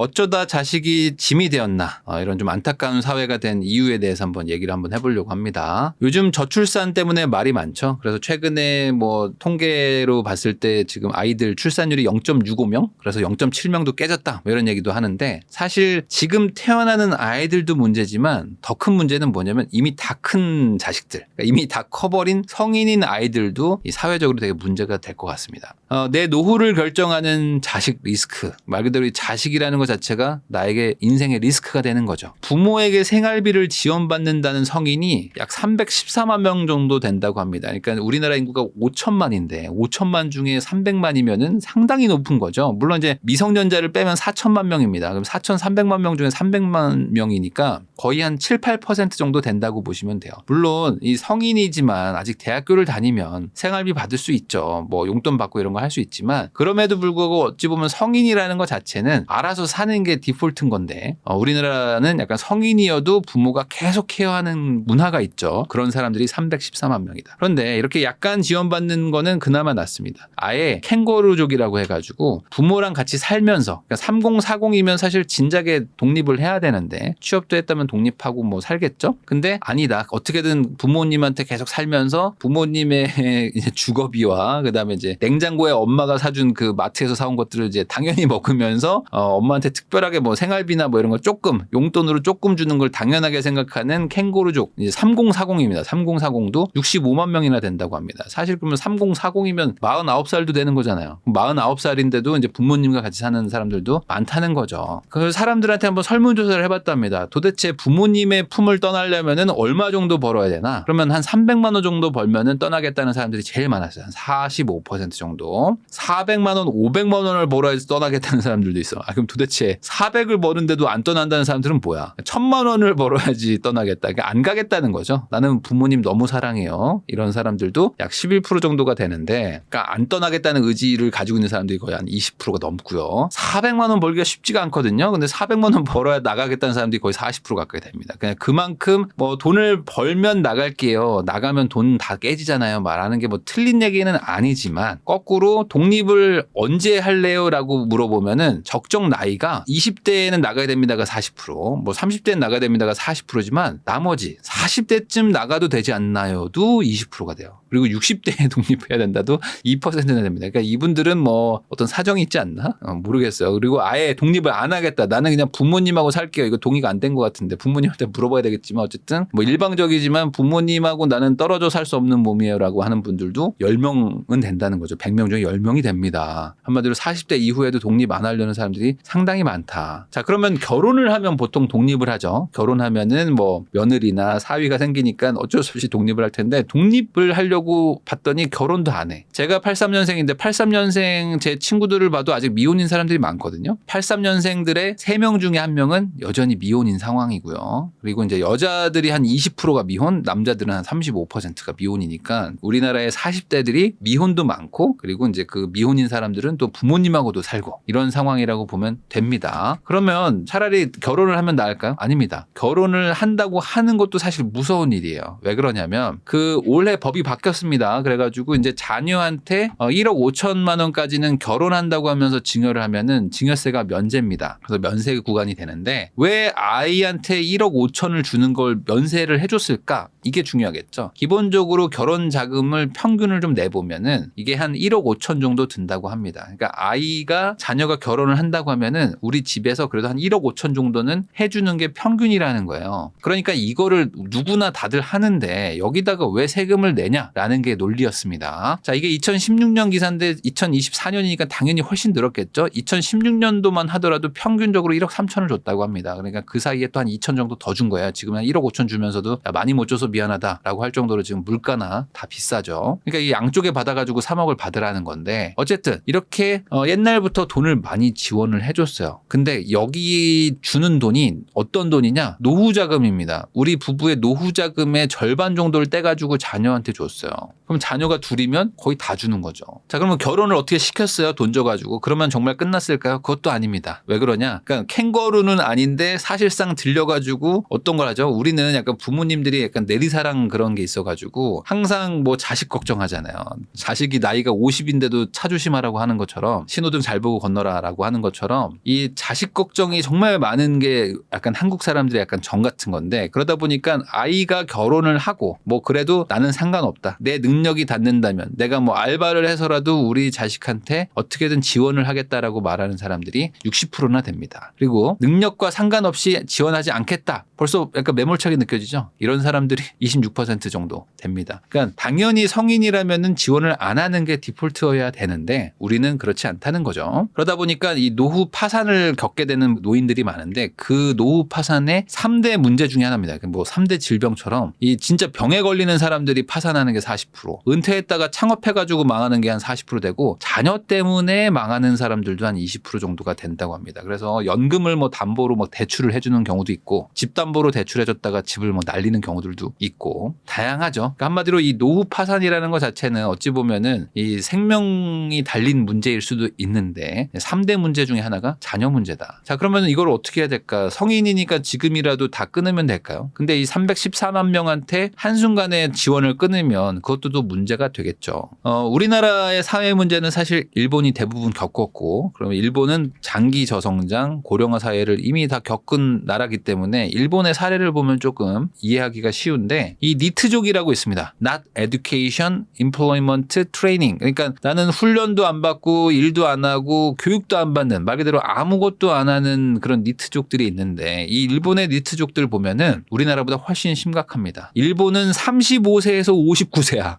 어쩌다 자식이 짐이 되었나 이런 좀 안타까운 사회가 된 이유에 대해서 한번 얘기를 한번 해보려고 합니다. 요즘 저출산 때문에 말이 많죠. 그래서 최근에 뭐 통계로 봤을 때 지금 아이들 출산율이 0.65명 그래서 0.7명도 깨졌다 뭐 이런 얘기도 하는데 사실 지금 태어나는 아이들도 문제지만 더 큰 문제는 뭐냐면 이미 다 큰 자식들 그러니까 이미 다 커버린 성인인 아이들도 이 사회적으로 되게 문제가 될 것 같습니다. 내 노후를 결정하는 자식 리스크 말 그대로 이 자식이라는 것 자체가 나에게 인생의 리스크가 되는 거죠. 부모에게 생활비를 지원받는다는 성인이 약 314만 명 정도 된다고 합니다. 그러니까 우리나라 인구가 5천만인데 5천만 중에 300만이면은 상당히 높은 거죠. 물론 이제 미성년자를 빼면 4천만 명입니다. 그럼 4,300만 명 중에 300만 명이니까 거의 한 7, 8% 정도 된다고 보시면 돼요. 물론 이 성인이지만 아직 대학교를 다니면 생활비 받을 수 있죠. 뭐 용돈 받고 이런 거 할 수 있지만 그럼에도 불구하고 어찌 보면 성인이라는 것 자체는 알아서 사는 게 디폴트인 건데 우리나라는 약간 성인이어도 부모가 계속 케어하는 문화가 있죠. 그런 사람들이 314만 명이다. 그런데 이렇게 약간 지원받는 거는 그나마 낫습니다. 아예 캥거루족이라고 해가지고 부모랑 같이 살면서 그러니까 3040이면 사실 진작에 독립을 해야 되는데 취업도 했다면 독립하고 뭐 살겠죠. 근데 아니다. 어떻게든 부모님한테 계속 살면서 부모님의 이제 주거비와 그다음에 이제 냉장고에 엄마가 사준 그 마트에서 사온 것들을 이제 당연히 먹으면서 엄마한테 특별하게 뭐 생활비나 뭐 이런 거 조금 용돈으로 조금 주는 걸 당연하게 생각하는 캥거루족 이제 3040입니다. 3040도 65만 명이나 된다고 합니다. 사실 그러면 3040이면 49살도 되는 거잖아요. 49살인데도 이제 부모님과 같이 사는 사람들도 많다는 거죠. 그래서 사람들한테 한번 설문조사를 해봤답니다. 도대체 부모님의 품을 떠나려면은 얼마 정도 벌어야 되나? 그러면 한 300만 원 정도 벌면은 떠나겠다는 사람들이 제일 많았어요. 한 45% 정도. 400만 원, 500만 원을 벌어야지 떠나겠다는 사람들도 있어. 그럼 도대체 400을 버는데도 안 떠난다는 사람들은 뭐야? 1000만 원을 벌어야지 떠나겠다. 그러니까 안 가겠다는 거죠. 나는 부모님 너무 사랑해요. 이런 사람들도 약 11% 정도가 되는데, 그러니까 안 떠나겠다는 의지를 가지고 있는 사람들이 거의 한 20%가 넘고요. 400만 원 벌기가 쉽지가 않거든요. 근데 400만 원 벌어야 나가겠다는 사람들이 거의 40% 가까이 됩니다. 그냥 그만큼 뭐 돈을 벌면 나갈게요. 나가면 돈 다 깨지잖아요. 말하는 게 뭐 틀린 얘기는 아니지만 거꾸로 독립을 언제 할래요라고 물어보면은 적정 나이가 20대에는 나가야 됩니다가 40%, 뭐 30대는 나가야 됩니다가 40%지만 나머지 40대쯤 나가도 되지 않나요도 20%가 돼요. 그리고 60대에 독립해야 된다도 2%나 됩니다. 그러니까 이분들은 뭐 어떤 사정이 있지 않나? 모르겠어요. 그리고 아예 독립을 안 하겠다. 나는 그냥 부모님하고 살게요. 이거 동의가 안 된 것 같은데 부모님한테 물어봐야 되겠지만 어쨌든 뭐 일방적이지만 부모님하고 나는 떨어져 살 수 없는 몸이에요라고 하는 분들도 10명은 된다는 거죠. 100명 중에 10명이 됩니다. 한마디로 40대 이후에도 독립 안 하려는 사람들이 상당히 많다. 자, 그러면 결혼을 하면 보통 독립을 하죠. 결혼하면은 뭐 며느리나 사위가 생기니까 어쩔 수 없이 독립을 할 텐데 독립을 하려고 봤더니 결혼도 안 해. 제가 83년생인데 83년생 제 친구들을 봐도 아직 미혼인 사람들이 많거든요. 83년생들의 3명 중에 1명은 여전히 미혼인 상황이고요. 그리고 이제 여자들이 한 20%가 미혼, 남자들은 한 35%가 미혼이니까 우리나라의 40대들이 미혼도 많고 그리고 이제 그 미혼인 사람들은 또 부모님하고도 살고 이런 상황이라고 보면 됩니다. 그러면 차라리 결혼을 하면 나을까요? 아닙니다. 결혼을 한다고 하는 것도 사실 무서운 일이에요. 왜 그러냐면 그 올해 법이 바뀌었습니다. 그래가지고 이제 자녀한테 1억 5천만 원까지는 결혼한다고 하면서 증여를 하면은 증여세가 면제입니다. 그래서 면세 구간이 되는데 왜 아이한테 1억 5천을 주는 걸 면세를 해줬을까? 이게 중요하겠죠. 기본적으로 결혼 자금을 평균을 좀 내보면은 이게 한 1억 5천 정도 든다고 합니다. 그러니까 아이가 자녀가 결혼을 한다고 하면은 우리 집에서 그래도 한 1억 5천 정도는 해주는 게 평균이라는 거예요. 그러니까 이거를 누구나 다들 하는데 여기다가 왜 세금을 내냐라는 게 논리였습니다. 자, 이게 2016년 기사인데 2024년이니까 당연히 훨씬 늘었겠죠. 2016년도만 하더라도 평균적으로 1억 3천을 줬다고 합니다. 그러니까 그 사이에 또 한 2천 정도 더 준 거예요. 지금 한 1억 5천 주면서도 야, 많이 못 줘서 미안하다라고 할 정도로 지금 물가나 다 비싸죠. 그러니까 이 양쪽에 받아가지고 3억을 받으라는 건데 어쨌든 이렇게 옛날부터 돈을 많이 지원을 해줬어요. 근데 여기 주는 돈이 어떤 돈이냐? 노후자금입니다. 우리 부부의 노후자금의 절반 정도를 떼가지고 자녀한테 줬어요. 그럼 자녀가 둘이면 거의 다 주는 거죠. 자, 그러면 결혼을 어떻게 시켰어요? 돈 줘가지고. 그러면 정말 끝났을까요? 그것도 아닙니다. 왜 그러냐? 그러니까 캥거루는 아닌데 사실상 들려가지고 어떤 걸 하죠? 우리는 약간 부모님들이 약간 내리사랑 그런 게 있어가지고 항상 뭐 자식 걱정하잖아요. 자식이 나이가 50인데도 차 조심하라고 하는 것처럼 신호등 잘 보고 건너라라고 하는 것처럼 이 자식 걱정이 정말 많은 게 약간 한국 사람들의 약간 정 같은 건데, 그러다 보니까 아이가 결혼을 하고 뭐 그래도 나는 상관없다. 내 능력이 닿는다면 내가 뭐 알바를 해서라도 우리 자식한테 어떻게든 지원을 하겠다라고 말하는 사람들이 60%나 됩니다. 그리고 능력과 상관없이 지원하지 않겠다. 벌써 약간 매몰차게 느껴지죠? 이런 사람들이 26% 정도 됩니다. 그러니까 당연히 성인이라면은 지원을 안 하는 게 디폴트여야 되는데 우리는 그렇지 않다는 거죠. 그러다 보니까 이 노후 파산을 겪게 되는 노인들이 많은데, 그 노후 파산의 3대 문제 중에 하나입니다. 뭐 3대 질병처럼 이 진짜 병에 걸리는 사람들이 파산하는 게 40%, 은퇴했다가 창업해가지고 망하는 게 한 40% 되고, 자녀 때문에 망하는 사람들도 한 20% 정도가 된다고 합니다. 그래서 연금을 뭐 담보로 뭐 대출을 해주는 경우도 있고, 집 담보로 대출해줬다가 집을 뭐 날리는 경우들도 있고 다양하죠. 그러니까 한마디로 이 노후 파산이라는 것 자체는 어찌 보면은 이 생명이 달린 문제일 수도 있는데 3대 문제 중에 하나가 자녀 문제다. 자, 그러면 이걸 어떻게 해야 될까? 성인이니까 지금이라도 다 끊으면 될까요? 근데 이 314만 명한테 한순간에 지원을 끊으면 그것도 또 문제가 되겠죠. 우리나라의 사회 문제는 사실 일본이 대부분 겪었고, 그러면 일본은 장기 저성장, 고령화 사회를 이미 다 겪은 나라기 때문에 일본의 사례를 보면 조금 이해하기가 쉬운데, 이 니트족이라고 있습니다. Not Education, Employment, Training. 그러니까 나는 훈련도 안 받고 일도 안 하고 교육도 안 받는, 말 그대로 아무것도 안 하는 그런 니트족들이 있는데, 이 일본의 니트족들 보면은 우리나라보다 훨씬 심각합니다. 일본은 35세에서 59세야.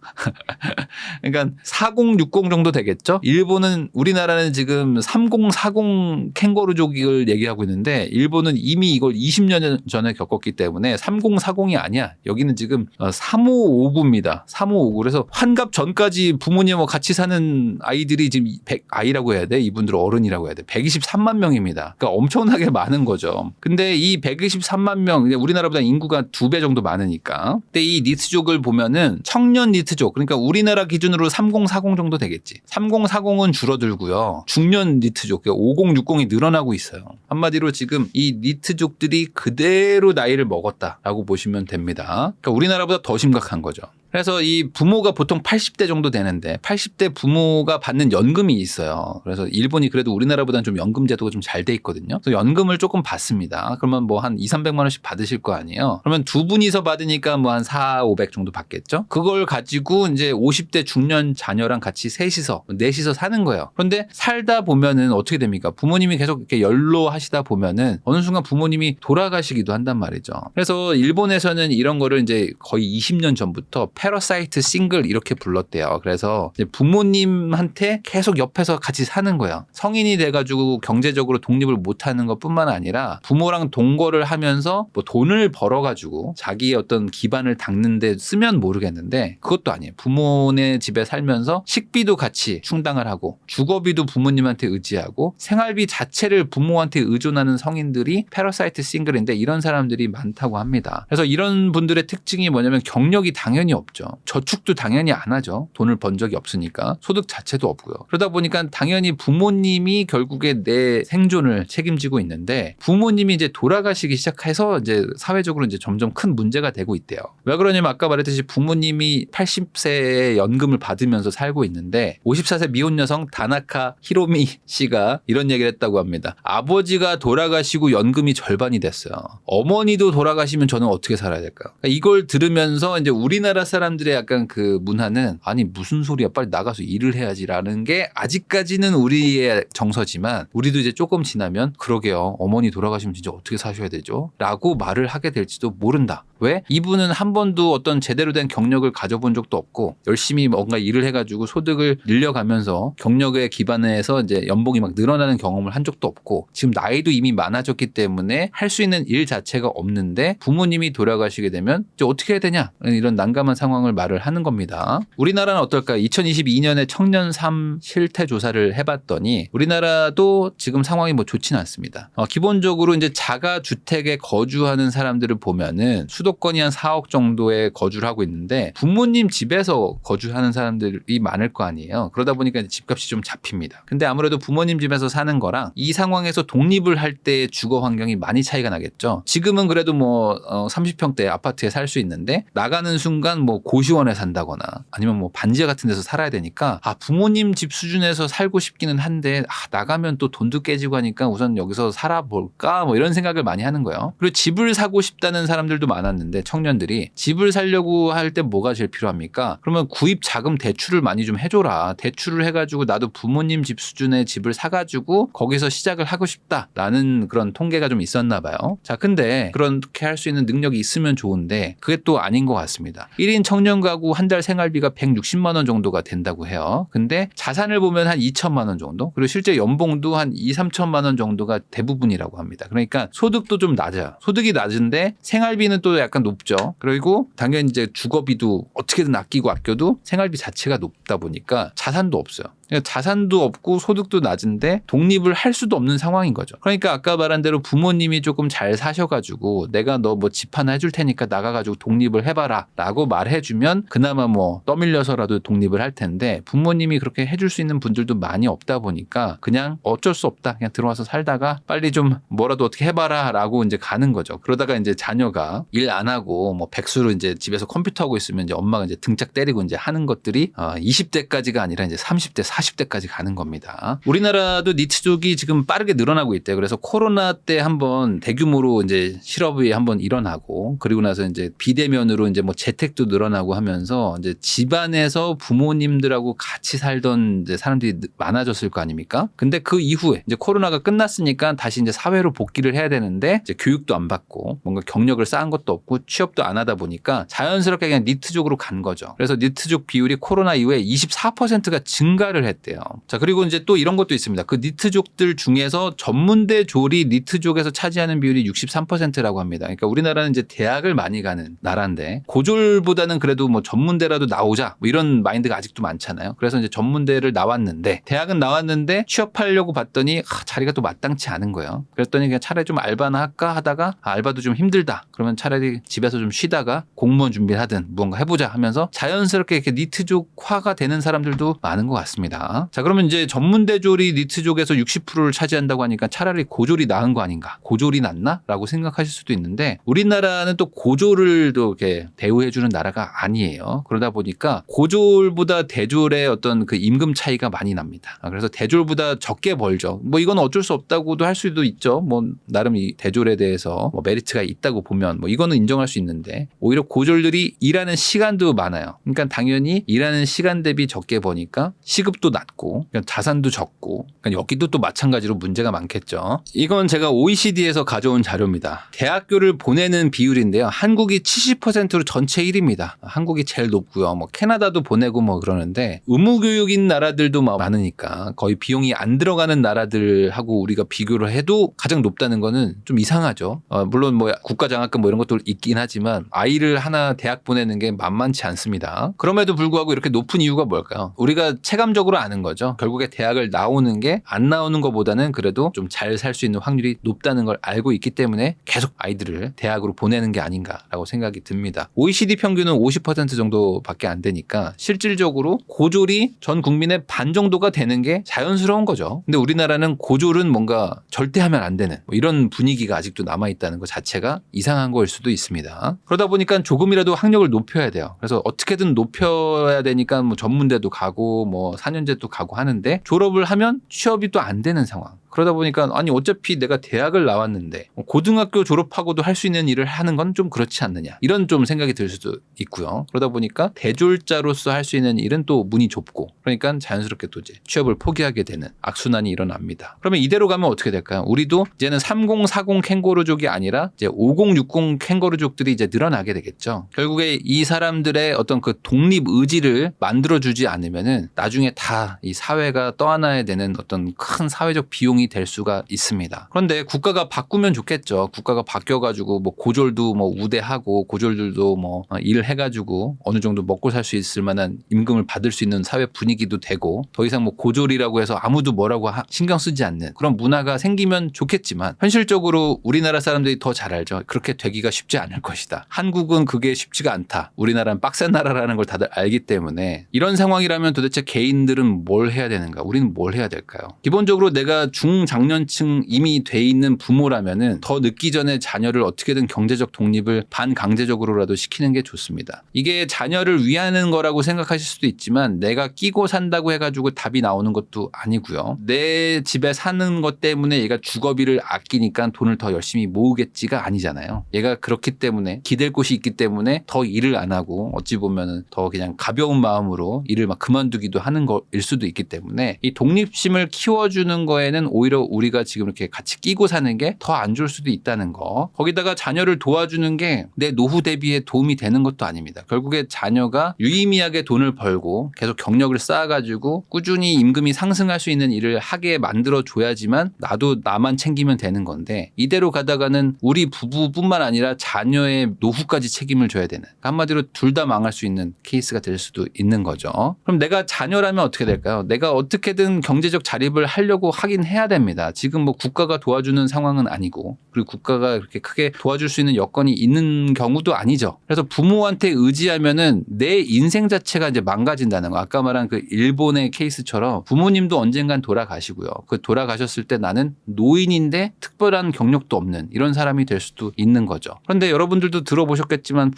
그러니까 4060 정도 되겠죠? 일본은, 우리나라는 지금 3040 캥거루족을 얘기하고 있는데 일본은 이미 이걸 20년 전에 겪었기 때문에 3040이 아니야. 여기는 지금 3559입니다. 3559. 그래서 환갑 전까지 부모님과 같이 사는 아이들이 지금 아이라고 해야 돼? 이분들 어른이라고 해야 돼? 123만 명입니다. 그러니까 엄청나게 많은 거죠. 근데 이 123만 명, 우리나라보다 인구가 2배 정도 많으니까. 근데 이 니트족을 보면은 청년 니트족, 그러니까 우리나라 기준으로 3040 정도 되겠지. 3040은 줄어들고요. 중년 니트족, 5060이 늘어나고 있어요. 한마디로 지금 이 니트족들이 그대로 나이를 먹었다라고 보시면 됩니다. 그러니까 우리나라보다 더 심각한 거죠. 그래서 이 부모가 보통 80대 정도 되는데 80대 부모가 받는 연금이 있어요. 그래서 일본이 그래도 우리나라보다는 좀 연금 제도가 좀 잘 돼 있거든요. 그래서 연금을 조금 받습니다. 그러면 뭐 한 2, 300만 원씩 받으실 거 아니에요. 그러면 두 분이서 받으니까 뭐 한 4, 500 정도 받겠죠. 그걸 가지고 이제 50대 중년 자녀랑 같이 셋이서, 넷이서 사는 거예요. 그런데 살다 보면은 어떻게 됩니까? 부모님이 계속 이렇게 연로하시다 보면은 어느 순간 부모님이 돌아가시기도 한단 말이죠. 그래서 일본에서는 이런 거를 이제 거의 20년 전부터 패러사이트 싱글 이렇게 불렀대요. 그래서 이제 부모님한테 계속 옆에서 같이 사는 거예요. 성인이 돼가지고 경제적으로 독립을 못하는 것뿐만 아니라 부모랑 동거를 하면서 뭐 돈을 벌어가지고 자기의 어떤 기반을 닦는데 쓰면 모르겠는데 그것도 아니에요. 부모네 집에 살면서 식비도 같이 충당을 하고 주거비도 부모님한테 의지하고 생활비 자체를 부모한테 의존하는 성인들이 패러사이트 싱글인데 이런 사람들이 많다고 합니다. 그래서 이런 분들의 특징이 뭐냐면 경력이 당연히 없죠. 저축도 당연히 안 하죠. 돈을 번 적이 없으니까. 소득 자체도 없고요. 그러다 보니까 당연히 부모님이 결국에 내 생존을 책임지고 있는데 부모님이 이제 돌아가시기 시작해서 이제 사회적으로 이제 점점 큰 문제가 되고 있대요. 왜 그러냐면 아까 말했듯이 부모님이 80세의 연금을 받으면서 살고 있는데 54세 미혼 여성 다나카 히로미 씨가 이런 얘기를 했다고 합니다. 아버지가 돌아가시고 연금이 절반이 됐어요. 어머니도 돌아가시면 저는 어떻게 살아야 될까요? 그러니까 이걸 들으면서 이제 우리나라 사람들의 약간 그 문화는 아니 무슨 소리야 빨리 나가서 일을 해야지라는 게 아직까지는 우리의 정서지만 우리도 이제 조금 지나면 그러게요. 어머니 돌아가시면 진짜 어떻게 사셔야 되죠? 라고 말을 하게 될지도 모른다. 왜? 이분은 한 번도 어떤 제대로 된 경력을 가져본 적도 없고 열심히 뭔가 일을 해가지고 소득을 늘려가면서 경력에 기반해서 이제 연봉이 막 늘어나는 경험을 한 적도 없고 지금 나이도 이미 많아졌기 때문에 할 수 있는 일 자체가 없는데 부모님이 돌아가시게 되면 이제 어떻게 해야 되냐 이런 난감한 상황을 말을 하는 겁니다. 우리나라는 어떨까? 2022년에 청년 삶 실태 조사를 해봤더니 우리나라도 지금 상황이 뭐 좋지는 않습니다. 기본적으로 이제 자가 주택에 거주하는 사람들을 보면은 수도 수도권이 한 4억 정도에 거주를 하고 있는데 부모님 집에서 거주하는 사람들이 많을 거 아니에요. 그러다 보니까 집값이 좀 잡힙니다. 근데 아무래도 부모님 집에서 사는 거랑 이 상황에서 독립을 할 때의 주거 환경이 많이 차이가 나겠죠. 지금은 그래도 뭐 30평대 아파트에 살 수 있는데 나가는 순간 뭐 고시원에 산다거나 아니면 뭐 반지하 같은 데서 살아야 되니까 부모님 집 수준에서 살고 싶기는 한데 나가면 또 돈도 깨지고 하니까 우선 여기서 살아볼까 뭐 이런 생각을 많이 하는 거예요. 그리고 집을 사고 싶다는 사람들도 많았는데 청년들이 집을 살려고 할 때 뭐가 제일 필요합니까? 그러면 구입 자금 대출을 많이 좀 해줘라. 대출을 해가지고 나도 부모님 집 수준의 집을 사가지고 거기서 시작을 하고 싶다라는 그런 통계가 좀 있었나 봐요. 자, 근데 그렇게 할 수 있는 능력이 있으면 좋은데 그게 또 아닌 것 같습니다. 1인 청년 가구 한 달 생활비가 160만 원 정도가 된다고 해요. 근데 자산을 보면 한 2천만 원 정도, 그리고 실제 연봉도 한 2, 3천만 원 정도가 대부분이라고 합니다. 그러니까 소득도 좀 낮아요. 소득이 낮은데 생활비는 또 약간 높죠. 그리고 당연히 이제 주거비도 어떻게든 아껴도 생활비 자체가 높다 보니까 자산도 없어요. 자산도 없고 소득도 낮은데 독립을 할 수도 없는 상황인 거죠. 그러니까 아까 말한 대로 부모님이 조금 잘 사셔가지고 내가 너 뭐 집 하나 해줄 테니까 나가가지고 독립을 해봐라 라고 말해주면 그나마 뭐 떠밀려서라도 독립을 할 텐데 부모님이 그렇게 해줄 수 있는 분들도 많이 없다 보니까 그냥 어쩔 수 없다. 그냥 들어와서 살다가 빨리 좀 뭐라도 어떻게 해봐라 라고 이제 가는 거죠. 그러다가 이제 자녀가 일 안 하고 뭐 백수로 이제 집에서 컴퓨터 하고 있으면 이제 엄마가 이제 등짝 때리고 이제 하는 것들이 20대까지가 아니라 이제 30대, 40대까지 가는 겁니다. 우리나라도 니트족이 지금 빠르게 늘어나고 있대요. 그래서 코로나 때 한번 대규모로 이제 실업이 한번 일어나고 그리고 나서 이제 비대면으로 이제 뭐 재택도 늘어나고 하면서 이제 집안에서 부모님들하고 같이 살던 이제 사람들이 많아졌을 거 아닙니까? 근데 그 이후에 이제 코로나가 끝났으니까 다시 이제 사회로 복귀를 해야 되는데 이제 교육도 안 받고 뭔가 경력을 쌓은 것도 없고 취업도 안 하다 보니까 자연스럽게 그냥 니트족으로 간 거죠. 그래서 니트족 비율이 코로나 이후에 24%가 증가를 했대요. 자, 그리고 이제 또 이런 것도 있습니다. 그 니트족들 중에서 전문대 졸이 니트족에서 차지하는 비율이 63%라고 합니다. 그러니까 우리나라는 이제 대학을 많이 가는 나라인데 고졸보다는 그래도 뭐 전문대라도 나오자 뭐 이런 마인드가 아직도 많잖아요. 그래서 이제 전문대를 나왔는데 대학은 나왔는데 취업하려고 봤더니 자리가 또 마땅치 않은 거예요. 그랬더니 그냥 차라리 좀 알바나 할까 하다가 알바도 좀 힘들다. 그러면 차라리 집에서 좀 쉬다가 공무원 준비를 하든 무언가 해보자 하면서 자연스럽게 이렇게 니트족화가 되는 사람들도 많은 것 같습니다. 자, 그러면 이제 전문대졸이 니트족에서 60%를 차지한다고 하니까 차라리 고졸이 나은 거 아닌가? 고졸이 낫나? 라고 생각하실 수도 있는데 우리나라는 또 고졸을 또 이렇게 대우해주는 나라가 아니에요. 그러다 보니까 고졸보다 대졸의 어떤 그 임금 차이가 많이 납니다. 그래서 대졸보다 적게 벌죠. 뭐 이건 어쩔 수 없다고도 할 수도 있죠. 뭐 나름 이 대졸에 대해서 뭐 메리트가 있다고 보면 뭐 이거는 인정할 수 있는데 오히려 고졸들이 일하는 시간도 많아요. 그러니까 당연히 일하는 시간 대비 적게 버니까 시급도 낮고 자산도 적고 여기도 또 마찬가지로 문제가 많겠죠. 이건 제가 OECD에서 가져온 자료입니다. 대학교를 보내는 비율인데요. 한국이 70%로 전체 1위입니다. 한국이 제일 높고요. 뭐 캐나다도 보내고 뭐 그러는데 의무교육인 나라들도 많으니까 거의 비용이 안 들어가는 나라들하고 우리가 비교를 해도 가장 높다는 거는 좀 이상하죠. 물론 뭐 국가장학금 뭐 이런 것도 있긴 하지만 아이를 하나 대학 보내는 게 만만치 않습니다. 그럼에도 불구하고 이렇게 높은 이유가 뭘까요? 우리가 체감적으로 아는 거죠. 결국에 대학을 나오는 게 안 나오는 것보다는 그래도 좀 잘 살 수 있는 확률이 높다는 걸 알고 있기 때문에 계속 아이들을 대학으로 보내는 게 아닌가라고 생각이 듭니다. OECD 평균은 50% 정도밖에 안 되니까 실질적으로 고졸이 전 국민의 반 정도가 되는 게 자연스러운 거죠. 근데 우리나라는 고졸은 뭔가 절대 하면 안 되는 뭐 이런 분위기가 아직도 남아있다는 것 자체가 이상한 거일 수도 있습니다. 그러다 보니까 조금이라도 학력을 높여야 돼요. 그래서 어떻게든 높여야 되니까 뭐 전문대도 가고 뭐 4년제도 가고 하는데 졸업을 하면 취업이 또 안 되는 상황. 그러다 보니까 아니 어차피 내가 대학을 나왔는데 고등학교 졸업하고도 할 수 있는 일을 하는 건 좀 그렇지 않느냐 이런 좀 생각이 들 수도 있고요. 그러다 보니까 대졸자로서 할 수 있는 일은 또 문이 좁고 그러니까 자연스럽게 또 이제 취업을 포기하게 되는 악순환이 일어납니다. 그러면 이대로 가면 어떻게 될까요? 우리도 이제는 30, 40 캥거루족이 아니라 이제 50, 60 캥거루족들이 이제 늘어나게 되겠죠. 결국에 이 사람들의 어떤 그 독립 의지를 만들어주지 않으면은 나중에 다 이 사회가 떠안아야 되는 어떤 큰 사회적 비용이 적용이 될 수가 있습니다. 그런데 국가가 바꾸면 좋겠죠. 국가가 바뀌어가지고 뭐 고졸도 뭐 우대하고 고졸들도 뭐 일을 해가지고 어느 정도 먹고 살 수 있을 만한 임금을 받을 수 있는 사회 분위기도 되고 더 이상 뭐 고졸이라고 해서 아무도 뭐라고 신경 쓰지 않는 그런 문화가 생기면 좋겠지만 현실적으로 우리나라 사람들이 더 잘 알죠. 그렇게 되기가 쉽지 않을 것이다. 한국은 그게 쉽지가 않다. 우리나라는 빡센 나라라는 걸 다들 알기 때문에 이런 상황이라면 도대체 개인들은 뭘 해야 되는가? 우리는 뭘 해야 될까요? 기본적으로 내가 중장년층 이미 돼 있는 부모라면은 더 늦기 전에 자녀를 어떻게든 경제적 독립을 반강제적으로라도 시키는 게 좋습니다. 이게 자녀를 위하는 거라고 생각하실 수도 있지만 내가 끼고 산다고 해가지고 답이 나오는 것도 아니고요. 내 집에 사는 것 때문에 얘가 주거비를 아끼니까 돈을 더 열심히 모으겠지가 아니잖아요. 얘가 그렇기 때문에 기댈 곳이 있기 때문에 더 일을 안 하고 어찌 보면은 더 그냥 가벼운 마음으로 일을 막 그만두기도 하는 거일 수도 있기 때문에 이 독립심을 키워주는 거에는 오히려 우리가 지금 이렇게 같이 끼고 사는 게 더 안 좋을 수도 있다는 거. 거기다가 자녀를 도와주는 게 내 노후 대비에 도움이 되는 것도 아닙니다. 결국에 자녀가 유의미하게 돈을 벌고 계속 경력을 쌓아가지고 꾸준히 임금이 상승할 수 있는 일을 하게 만들어줘야지만 나도 나만 챙기면 되는 건데 이대로 가다가는 우리 부부뿐만 아니라 자녀의 노후까지 책임을 져야 되는 한마디로 둘 다 망할 수 있는 케이스가 될 수도 있는 거죠. 그럼 내가 자녀라면 어떻게 될까요? 내가 어떻게든 경제적 자립을 하려고 하긴 해야 됩니다. 지금 뭐 국가가 도와주는 상황은 아니고 그리고 국가가 그렇게 크게 도와줄 수 있는 여건이 있는 경우도 아니죠. 그래서 부모한테 의지하면은 내 인생 자체가 이제 망가진다는 거. 아까 말한 그 일본의 케이스처럼 부모님도 언젠간 돌아가시고요. 그 돌아가셨을 때 나는 노인인데 특별한 경력도 없는 이런 사람이 될 수도 있는 거죠. 그런데 여러분들도 들어보셨겠지만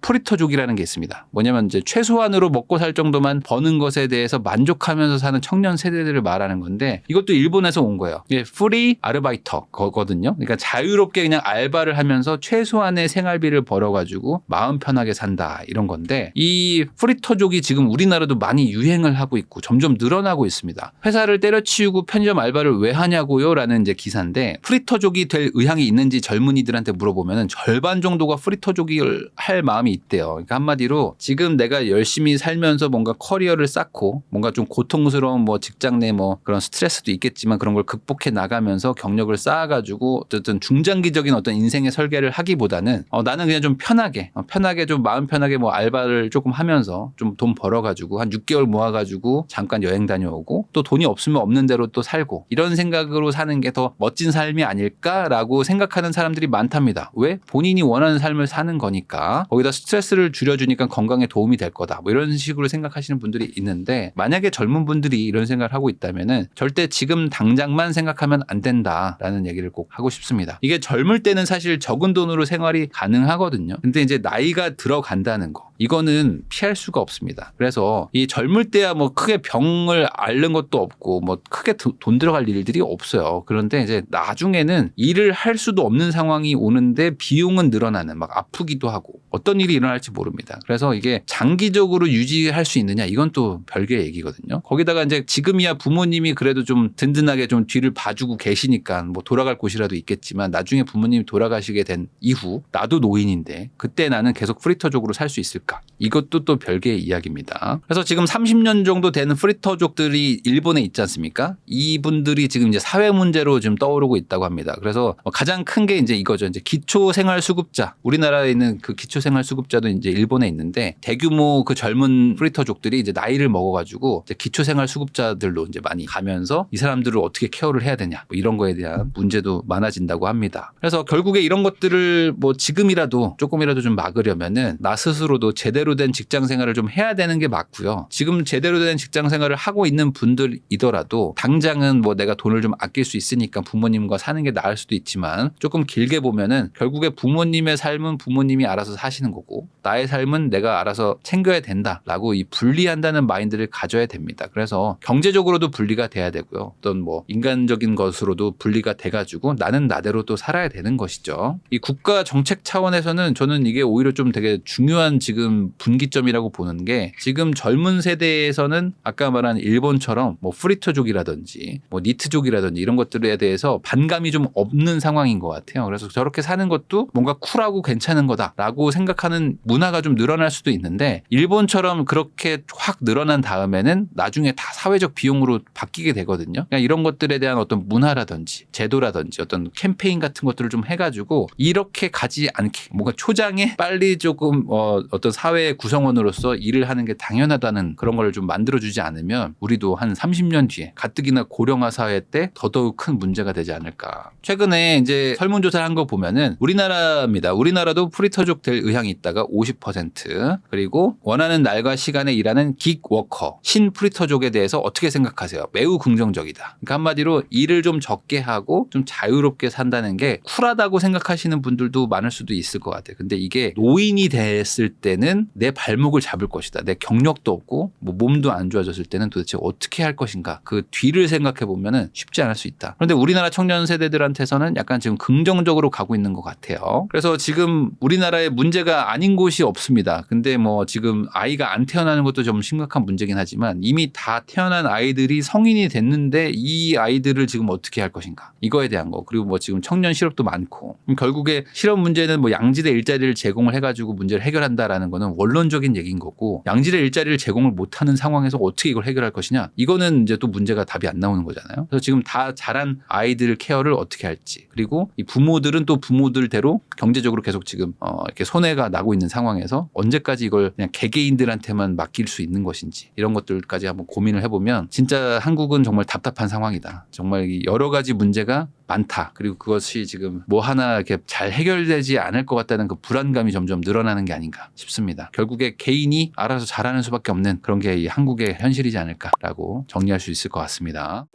프리터족이라는 게 있습니다. 뭐냐면 이제 최소한으로 먹고 살 정도만 버는 것에 대해서 만족하면서 사는 청년 세대들을 말하는 건데 이것도 일본에서 온 거예요. 이게 프리 아르바이터 거거든요. 그러니까 자유롭게 그냥 알바를 하면서 최소한의 생활비를 벌어가지고 마음 편하게 산다 이런 건데 이 프리터족이 지금 우리나라도 많이 유행을 하고 있고 점점 늘어나고 있습니다. 회사를 때려치우고 편의점 알바를 왜 하냐고요? 라는 이제 기사인데 프리터족이 될 의향이 있는지 젊은이들한테 물어보면 절반 정도가 프리터족을 할 마음이 있대요. 그러니까 한마디로 지금 내가 열심히 살면서 뭔가 커리어를 쌓고 뭔가 좀 고통스러운 뭐 직장 내 뭐 그런 스트레스도 있겠지만 그런 걸 극복해 나가면서 경력을 쌓아가지고 어쨌든 중장기적인 어떤 인생의 설계를 하기보다는 나는 그냥 좀 편하게 좀 마음 편하게 뭐 알바를 조금 하면서 좀 돈 벌어가지고 한 6개월 모아가지고 잠깐 여행 다녀오고 또 돈이 없으면 없는 대로 또 살고 이런 생각으로 사는 게 더 멋진 삶이 아닐까라고 생각하는 사람들이 많답니다. 왜? 본인이 원하는 삶을 사는 거니까 거기다 스트레스를 줄여주니까 건강에 도움이 될 거다. 뭐 이런 식으로 생각하시는 분들이 있는데 만약에 젊은 분들이 이런 생각을 하고 있다면은 절대 지금 당장만 생각하면 안 된다라는 얘기를 꼭 하고 싶습니다. 이게 젊을 때는 사실 적은 돈으로 생활이 가능하거든요. 근데 이제 나이가 들어간다는 거. 이거는 피할 수가 없습니다. 그래서 이 젊을 때야 뭐 크게 병을 앓는 것도 없고 뭐 크게 돈 들어갈 일들이 없어요. 그런데 이제 나중에는 일을 할 수도 없는 상황이 오는데 비용은 늘어나는 막 아프기도 하고 어떤 일이 일어날지 모릅니다. 그래서 이게 장기적으로 유지할 수 있느냐 이건 또 별개의 얘기거든요. 거기다가 이제 지금이야 부모님이 그래도 좀 든든하게 좀 뒤를 봐주고 계시니까 뭐 돌아갈 곳이라도 있겠지만 나중에 부모님이 돌아가시게 된 이후 나도 노인인데 그때 나는 계속 프리터족으로 살 수 있을까? 이것도 또 별개의 이야기입니다. 그래서 지금 30년 정도 되는 프리터족들이 일본에 있지 않습니까? 이분들이 지금 이제 사회 문제로 지금 떠오르고 있다고 합니다. 그래서 가장 큰 게 이제 이거죠. 이제 기초생활수급자. 우리나라에 있는 그 기초생활수급자도 이제 일본에 있는데 대규모 그 젊은 프리터족들이 이제 나이를 먹어가지고 이제 기초생활수급자들로 이제 많이 가면서 이 사람들을 어떻게 케어를 해야 되냐 뭐 이런 거에 대한 문제도 많아진다고 합니다. 그래서 결국에 이런 것들을 뭐 지금이라도 조금이라도 좀 막으려면은 나 스스로도 제대로 된 직장 생활을 좀 해야 되는 게 맞고요. 지금 제대로 된 직장 생활을 하고 있는 분들이더라도 당장은 뭐 내가 돈을 좀 아낄 수 있으니까 부모님과 사는 게 나을 수도 있지만 조금 길게 보면은 결국에 부모님의 삶은 부모님이 알아서 사시는 거고 나의 삶은 내가 알아서 챙겨야 된다라고 이 분리한다는 마인드를 가져야 됩니다. 그래서 경제적으로도 분리가 돼야 되고요. 어떤 뭐 인간적인 것으로도 분리가 돼가지고 나는 나대로 또 살아야 되는 것이죠. 이 국가 정책 차원에서는 저는 이게 오히려 좀 되게 중요한 지금 지금 분기점이라고 보는 게 지금 젊은 세대에서는 아까 말한 일본처럼 뭐 프리터족이라든지 뭐 니트족이라든지 이런 것들에 대해서 반감이 좀 없는 상황인 것 같아요. 그래서 저렇게 사는 것도 뭔가 쿨하고 괜찮은 거다라고 생각하는 문화가 좀 늘어날 수도 있는데 일본처럼 그렇게 확 늘어난 다음에는 나중에 다 사회적 비용으로 바뀌게 되거든요. 그러니까 이런 것들에 대한 어떤 문화라든지 제도라든지 어떤 캠페인 같은 것들을 좀 해가지고 이렇게 가지 않게 뭔가 초장에 빨리 조금 어떤 사회 구성원으로서 일을 하는 게 당연하다는 그런 걸 좀 만들어주지 않으면 우리도 한 30년 뒤에 가뜩이나 고령화 사회 때 더더욱 큰 문제가 되지 않을까. 최근에 이제 설문조사를 한 거 보면은 우리나라입니다. 우리나라도 프리터족 될 의향이 있다가 50% 그리고 원하는 날과 시간에 일하는 긱워커 신프리터족에 대해서 어떻게 생각하세요? 매우 긍정적이다. 그러니까 한마디로 일을 좀 적게 하고 좀 자유롭게 산다는 게 쿨하다고 생각하시는 분들도 많을 수도 있을 것 같아요. 근데 이게 노인이 됐을 때는 내 발목을 잡을 것이다. 내 경력도 없고 뭐 몸도 안 좋아졌을 때는 도대체 어떻게 할 것인가. 그 뒤를 생각해 보면은 쉽지 않을 수 있다. 그런데 우리나라 청년 세대들한테서는 약간 지금 긍정적으로 가고 있는 것 같아요. 그래서 지금 우리나라에 문제가 아닌 곳이 없습니다. 근데 뭐 지금 아이가 안 태어나는 것도 좀 심각한 문제긴 하지만 이미 다 태어난 아이들이 성인이 됐는데 이 아이들을 지금 어떻게 할 것인가. 이거에 대한 거. 그리고 뭐 지금 청년 실업도 많고 결국에 실업 문제는 뭐 양질의 일자리를 제공을 해가지고 문제를 해결한다라는 거는 원론적인 얘기인 거고 양질의 일자리를 제공을 못하는 상황에서 어떻게 이걸 해결할 것이냐. 이거는 이제 또 문제가 답이 안 나오는 거잖아요. 그래서 지금 다 자란 아이들 케어를 어떻게 할지 그리고 이 부모들은 또 부모들대로 경제적으로 계속 지금 이렇게 손해가 나고 있는 상황에서 언제까지 이걸 그냥 개개인들한테만 맡길 수 있는 것인지 이런 것들까지 한번 고민을 해보면 진짜 한국은 정말 답답한 상황이다. 정말 여러 가지 문제가 많다. 그리고 그것이 지금 뭐 하나 이렇게 잘 해결되지 않을 것 같다는 그 불안감이 점점 늘어나는 게 아닌가 싶습니다. 결국에 개인이 알아서 잘하는 수밖에 없는 그런 게 이 한국의 현실이지 않을까라고 정리할 수 있을 것 같습니다.